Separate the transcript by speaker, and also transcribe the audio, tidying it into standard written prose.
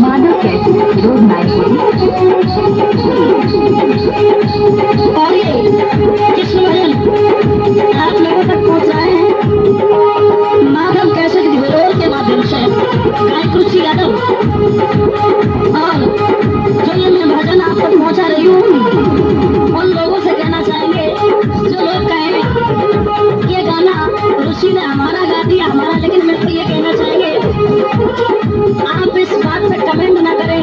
Speaker 1: Madhav cassette road नाइपुर।
Speaker 2: और ये कृष्ण भजन आप लोगों तक पहुंच रहे हैं माधव कैसेट घोरोल के माध्यम से। गायक रुचि यादव और जो ये मैं भजन आपको पहुंचा रही हूँ उन लोगों से कहना चाहेंगे जो लोग कहें ये गाना रुचि ने हमारा गा दिया हमारा, लेकिन मैं तो ये कहना चाहेंगे आप इस बात पे कमेंट ना करें